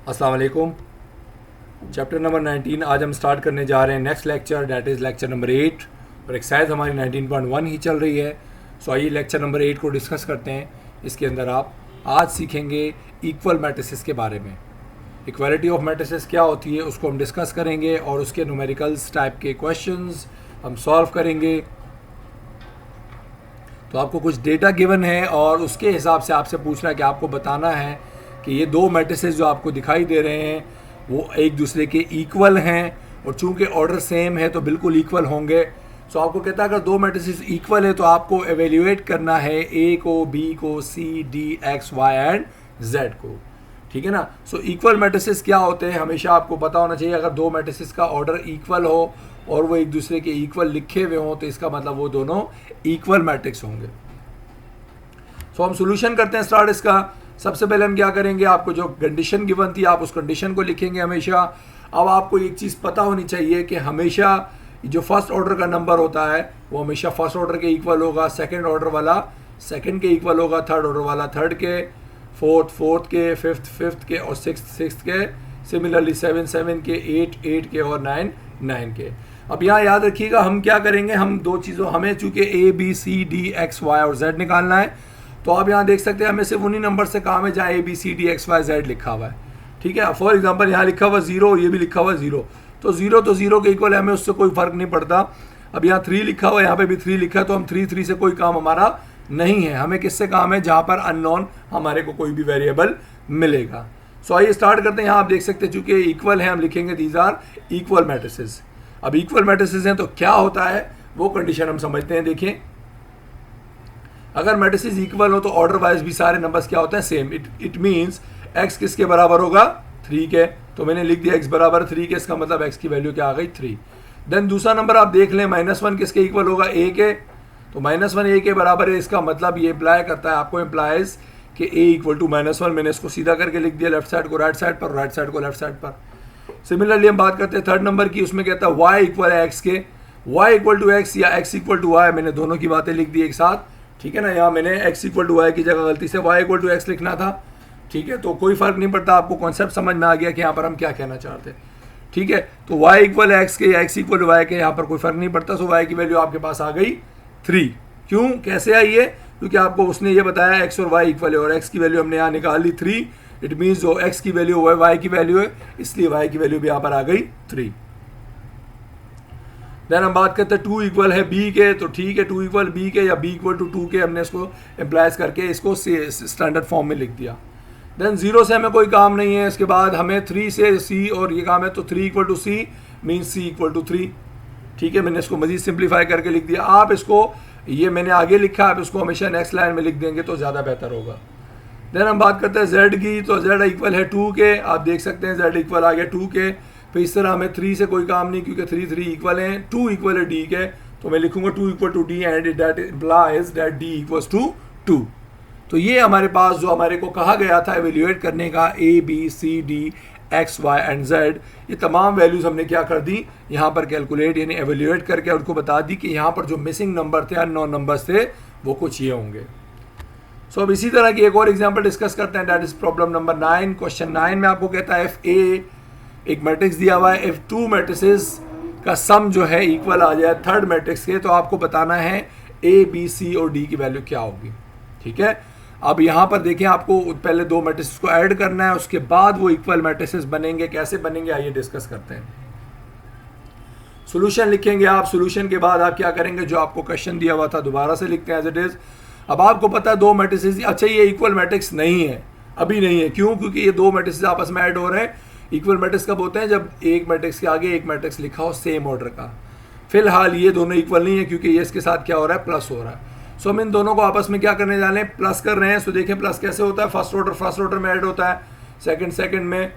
अस्सलाम वालेकुम। Chapter number 19 आज हम स्टार्ट करने जा रहे हैं next lecture, that is lecture number 8 और एक्सरसाइज हमारी 19.1 ही चल रही है। सो आइए लेक्चर नंबर 8 को डिस्कस करते हैं। इसके अंदर आप आज सीखेंगे इक्वल मैट्रिसेस के बारे में। इक्वालिटी ऑफ मैट्रिसेस क्या होती है उसको हम डिस्कस करेंगे और उसके न्यूमेरिकल्स टाइप के क्वेश्चंस हम सॉल्व करेंगे। तो आपको कुछ डेटा गिवन है और उसके हिसाब से आपसे पूछना है कि आपको बताना है कि ये दो मैट्रिसेस जो आपको दिखाई दे रहे हैं वो एक दूसरे के इक्वल हैं, और चूंकि ऑर्डर सेम है तो बिल्कुल इक्वल होंगे। सो आपको कहता है अगर दो मैट्रिसेस इक्वल है तो आपको एवेल्यूएट करना है ए को, बी को, C, D, X, Y and Z को। ठीक है ना। सो इक्वल मैट्रिसेस क्या होते हैं हमेशा आपको पता होना चाहिए। अगर दो मैट्रिसेस का ऑर्डर इक्वल हो और वो एक दूसरे के इक्वल लिखे हुए हों तो इसका मतलब वो दोनों इक्वल मैट्रिक्स होंगे। सो हम सोल्यूशन करते हैं स्टार्ट इसका। सबसे पहले हम क्या करेंगे, आपको जो कंडीशन गिवन थी आप उस कंडीशन को लिखेंगे हमेशा। अब आपको एक चीज़ पता होनी चाहिए कि हमेशा जो फर्स्ट ऑर्डर का नंबर होता है वो हमेशा फर्स्ट ऑर्डर के इक्वल होगा, सेकंड ऑर्डर वाला सेकंड के इक्वल होगा, थर्ड ऑर्डर वाला थर्ड के, फोर्थ के, फिफ्थ के और सिक्स्थ के, सिमिलरली सेवन के, एट के और नाइन के। अब यहाँ याद रखिएगा हम क्या करेंगे, हम दो चीज़ों हमें चूंकि A B C D X Y और जेड निकालना है तो आप यहाँ देख सकते हैं हमें सिर्फ उन्हीं नंबर से काम है जहाँ A B C D X Y Z लिखा हुआ है। ठीक है। फॉर एग्जांपल यहाँ लिखा हुआ 0, ये भी लिखा हुआ 0, तो 0 के इक्वल है, हमें उससे कोई फर्क नहीं पड़ता। अब यहाँ 3 लिखा हुआ है, यहाँ पे भी 3 लिखा है, तो हम 3 से कोई काम हमारा नहीं है। हमें किससे काम है, जहाँ पर अननोन हमारे को कोई भी वेरिएबल मिलेगा। सो आइए स्टार्ट करते हैं। यहाँ आप देख सकते हैं चूंकि इक्वल है हम लिखेंगे दीज आर इक्वल मैट्रिसेस। अब इक्वल मैट्रिसेस हैं तो क्या होता है वो कंडीशन हम समझते हैं। देखिए अगर मैट्रिसेस इक्वल हो तो ऑर्डर वाइज भी सारे नंबर्स क्या होते हैं, सेम। इट मींस x किसके बराबर होगा, 3 के। तो मैंने लिख दिया x बराबर 3 के, इसका मतलब x की वैल्यू क्या आ गई, 3। देन दूसरा नंबर आप देख लें, -1 किसके इक्वल होगा, a के। तो -1 a के बराबर है, इसका मतलब ये इम्प्लाई करता है आपको, इम्प्लाइज कि a इक्वल टू -1। मैंने इसको सीधा करके लिख दिया, लेफ्ट साइड को राइट साइड पर, राइट साइड को लेफ्ट साइड पर। सिमिलरली हम बात करते हैं थर्ड नंबर की, उसमें कहता है y इक्वल है x के, y इक्वल टू x या x इक्वल टू y। मैंने दोनों की बातें लिख दी एक साथ। ठीक है ना। यहाँ मैंने x इक्वल टू y की जगह गलती से y इक्वल टू x लिखना था। ठीक है। तो कोई फर्क नहीं पड़ता, आपको कॉन्सेप्ट समझ में आ गया कि यहाँ पर हम क्या कहना चाहते हैं। ठीक है। तो y इक्वल है x के या x इक्वल टू y के, यहाँ पर कोई फर्क नहीं पड़ता। सो y की वैल्यू आपके पास आ गई 3। क्यों, कैसे आई है, क्योंकि आपको उसने ये बताया x और y इक्वल है और x की वैल्यू हमने यहाँ निकाल ली 3। इट मीन्स जो x की वैल्यू है y की वैल्यू है, इसलिए y की वैल्यू भी यहाँ पर आ गई 3। देन हम बात करते हैं 2 इक्वल है b के, तो ठीक है 2 इक्वल b के या b इक्वल टू 2 के, हमने इसको एम्प्लाइज करके इसको स्टैंडर्ड फॉर्म में लिख दिया। देन 0 से हमें कोई काम नहीं है। इसके बाद हमें 3 से c और ये काम है, तो 3 equal to c means c equal to 3। ठीक है। मैंने इसको मजीद सिंप्लीफाई करके लिख दिया। आप इसको, ये मैंने आगे लिखा, आप इसको हमेशा नेक्स्ट लाइन में लिख देंगे तो ज़्यादा बेहतर होगा। देन हम बात करते हैं z की, तो z इक्वल है 2 के। आप देख सकते हैं z इक्वल आ गया 2 के। फिर इस तरह हमें 3 से कोई काम नहीं, क्योंकि 3 इक्वल हैं। 2 इक्वल है d के, तो मैं लिखूंगा 2 equal to d and that implies that d equals to 2। तो ये हमारे पास जो हमारे को कहा गया था एवेल्यूएट करने का, a b c d x y and z, ये तमाम वैल्यूज़ हमने क्या कर दी यहाँ पर कैलकुलेट, यानी एवेल्यूएट करके उनको बता दी कि यहाँ पर जो मिसिंग नंबर थे, अननोन नंबर्स थे, वो कुछ ये होंगे। सो अब इसी तरह की एक और एग्जांपल डिस्कस करते हैं, that is problem number 9। Question 9 में आपको कहता है इफ ए, एक मैट्रिक्स दिया हुआ है, इफ 2 मैट्रिसेस का सम जो है इक्वल आ जाए थर्ड मैट्रिक्स के, तो आपको बताना है ए बी सी और डी की वैल्यू क्या होगी। ठीक है। अब यहाँ पर देखें, आपको पहले 2 मैट्रिसेस को ऐड करना है, उसके बाद वो इक्वल मैट्रिसेस बनेंगे। कैसे बनेंगे आइए डिस्कस करते हैं। सोल्यूशन लिखेंगे आप, सोल्यूशन के बाद आप क्या करेंगे, जो आपको क्वेश्चन दिया हुआ था दोबारा से लिखते हैं एज इट इज। अब आपको पता है 2 मैट्रिसेस, अच्छा ये इक्वल मैट्रिक्स नहीं है, अभी नहीं है। क्यों, क्योंकि ये 2 मैट्रिसेस आपस में ऐड हो रहे हैं। इक्वल मैट्रिक्स कब होते हैं, जब एक मैट्रिक्स के आगे एक मैट्रिक्स लिखा हो सेम ऑर्डर का। फिलहाल ये दोनों इक्वल नहीं है, क्योंकि ये इसके साथ क्या हो रहा है, प्लस हो रहा है। सो हम इन दोनों को आपस में क्या करने जा रहे हैं, प्लस कर रहे हैं। सो देखें प्लस कैसे होता है, फर्स्ट ऑर्डर में ऐड होता है, सेकंड में,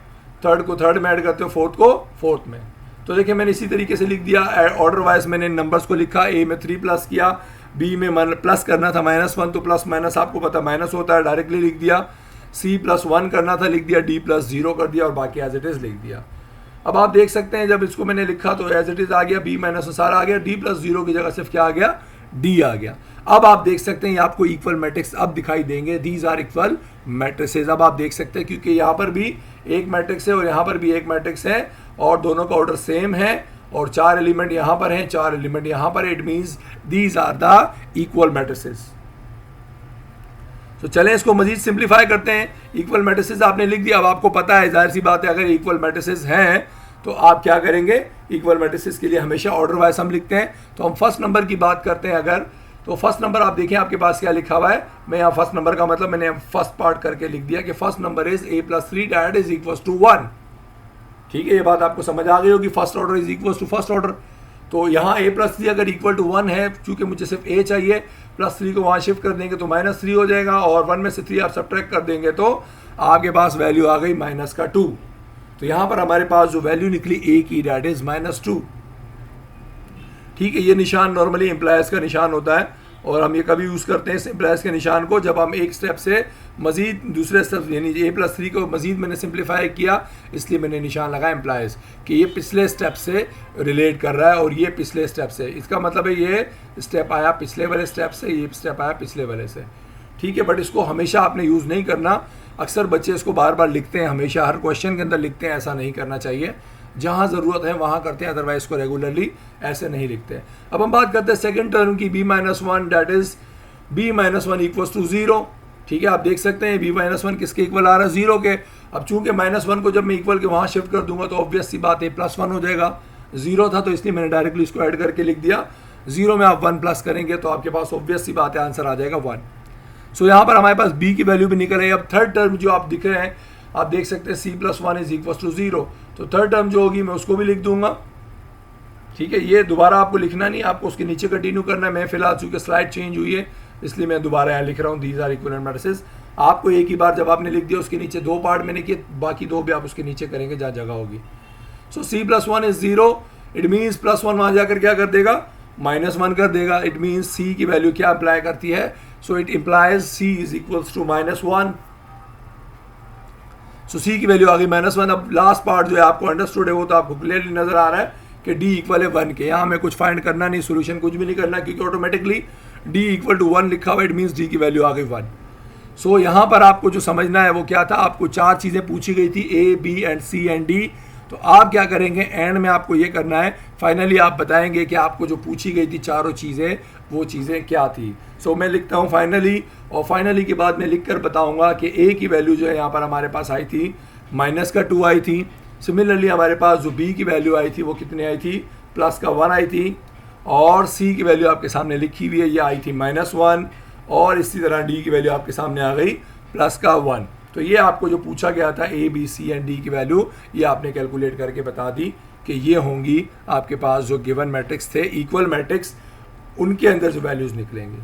थर्ड को थर्ड में ऐड करते हो, फोर्थ को फोर्थ में। तो देखिए मैंने इसी तरीके से लिख दिया, ऑर्डर वाइज मैंने नंबर्स को लिखा। ए में 3 प्लस किया, बी में प्लस करना था -1, तो प्लस माइनस आपको पता माइनस होता है, डायरेक्टली लिख दिया। सी +1 करना था, लिख दिया। डी +0 कर दिया और बाकी एज इट इज़ लिख दिया। अब आप देख सकते हैं जब इसको मैंने लिखा तो एज इट इज़ आ गया, b- सारा आ गया, d +0 की जगह सिर्फ क्या आ गया, डी आ गया। अब आप देख सकते हैं ये आपको इक्वल मैट्रिक्स अब दिखाई देंगे, दीज आर इक्वल मैट्रिसेस। अब आप देख सकते हैं क्योंकि यहाँ पर भी एक मैट्रिक्स है और यहाँ पर भी एक मैट्रिक्स है और दोनों का ऑर्डर सेम है और 4 एलिमेंट यहाँ पर हैं, 4 एलिमेंट यहाँ पर, it means these are the equal matrices. तो चलें इसको मजीद सिंप्लीफाई करते हैं। इक्वल मैट्रिसेस आपने लिख दिया। अब आपको पता है, जाहिर सी बात है, अगर इक्वल मैट्रिसेस हैं तो आप क्या करेंगे, इक्वल मैट्रिसेस के लिए हमेशा ऑर्डर वाइज हम लिखते हैं। तो हम फर्स्ट नंबर की बात करते हैं अगर, तो फर्स्ट नंबर आप देखें आपके पास क्या लिखा हुआ है। मैं यहाँ फर्स्ट नंबर का मतलब मैंने फर्स्ट पार्ट करके लिख दिया कि first number is a+3 that is equal to 1। ठीक है, ये बात आपको समझ आ गई होगी, first order is equal to first order. तो यहाँ a+3 अगर इक्वल टू 1 है, चूंकि मुझे सिर्फ a चाहिए, +3 को वहाँ शिफ्ट कर देंगे तो -3 हो जाएगा और 1 में से 3 आप सब्ट्रैक्ट कर देंगे तो आपके पास वैल्यू आ गई -2। तो यहाँ पर हमारे पास जो वैल्यू निकली a की दैट इज -2। ठीक है, ये निशान नॉर्मली एम्प्लॉयज़ का निशान होता है और हम ये कभी यूज़ करते हैं एम्प्लॉयज़ के निशान को जब हम एक स्टेप से मजीद दूसरे स्टेप यानी a+3 को मजीद मैंने सिंप्लीफाई किया, इसलिए मैंने निशान लगाया एम्प्लॉयज़ कि ये पिछले स्टेप से रिलेट कर रहा है और ये पिछले स्टेप से। इसका मतलब है ये स्टेप आया पिछले वाले स्टेप से, ये स्टेप आया पिछले वाले से। ठीक है, बट इसको हमेशा आपने यूज़ नहीं करना। अक्सर बच्चे इसको बार बार लिखते हैं, हमेशा हर क्वेश्चन के अंदर लिखते हैं, ऐसा नहीं करना चाहिए। जहाँ ज़रूरत है वहाँ करते हैं, अदरवाइज इसको रेगुलरली ऐसे नहीं लिखते। अब हम बात करते हैं सेकंड टर्म की, b-1 that is b-1 equals to 0। ठीक है, आप देख सकते हैं b-1 किसके इक्वल आ रहा है, 0 के। अब चूंकि -1 को जब मैं इक्वल के वहाँ शिफ्ट कर दूंगा तो ऑब्वियस सी बात है +1 हो जाएगा। 0 था तो इसलिए मैंने डायरेक्टली इसको ऐड करके लिख दिया। 0 में आप 1 प्लस करेंगे तो आपके पास ऑब्वियस सी बात है आंसर आ जाएगा 1। सो यहाँ पर हमारे पास b की वैल्यू भी निकल आई। अब थर्ड टर्म जो आप दिख रहे हैं, आप देख सकते हैं c+1 इज इक्वल टू 0। तो थर्ड टर्म जो होगी मैं उसको भी लिख दूंगा। ठीक है, ये दोबारा आपको लिखना नहीं, आपको उसके नीचे कंटिन्यू करना है। मैं फिलहाल चूंकि स्लाइड चेंज हुई है इसलिए मैं दोबारा यहाँ लिख रहा हूँ, दीज आर इक्विवेलेंट मैट्रिसेस। आपको एक ही बार जब आपने लिख दिया उसके नीचे 2 पार्ट मैंने किए, बाकी 2 भी आप उसके नीचे करेंगे जहाँ जगह होगी। सो c+1 इज 0, इट मीन्स +1 वहाँ जाकर क्या कर देगा, -1 कर देगा। इट मीन्स c की वैल्यू क्या अप्लाई करती है, so it implies c is equals to -1। So c की वैल्यू आ गई -1। अब लास्ट पार्ट जो है आपको अंडरस्टूड है वो तो आपको क्लियरली नजर आ रहा है कि d इक्वल है 1 के। यहाँ हमें कुछ फाइंड करना नहीं, सोल्यूशन कुछ भी नहीं करना क्योंकि ऑटोमेटिकली d इक्वल टू 1 लिखा हुआ है, इट मीन्स d की वैल्यू आ गई 1। सो यहाँ पर आपको जो समझना है वो क्या था, आपको 4 चीज़ें पूछी गई थी a, b and c and d। तो आप क्या करेंगे, एंड में आपको ये करना है, फाइनली आप बताएंगे कि आपको जो पूछी गई थी चारों चीज़ें वो चीज़ें क्या थी। सो मैं लिखता हूँ फाइनली, और फाइनली के बाद मैं लिख कर बताऊँगा कि a की वैल्यू जो है यहाँ पर हमारे पास आई थी -2 आई थी। सिमिलरली हमारे पास जो b की वैल्यू आई थी वो कितनी आई थी, +1 आई थी। और c की वैल्यू आपके सामने लिखी हुई है, ये आई थी -1। और इसी तरह d की वैल्यू आपके सामने आ गई +1। तो ये आपको जो पूछा गया था a, b, c and d की वैल्यू, ये आपने कैलकुलेट करके बता दी कि ये होंगी आपके पास जो गिवन मैट्रिक्स थे, इक्वल मैट्रिक्स, उनके अंदर जो वैल्यूज़ निकलेंगी।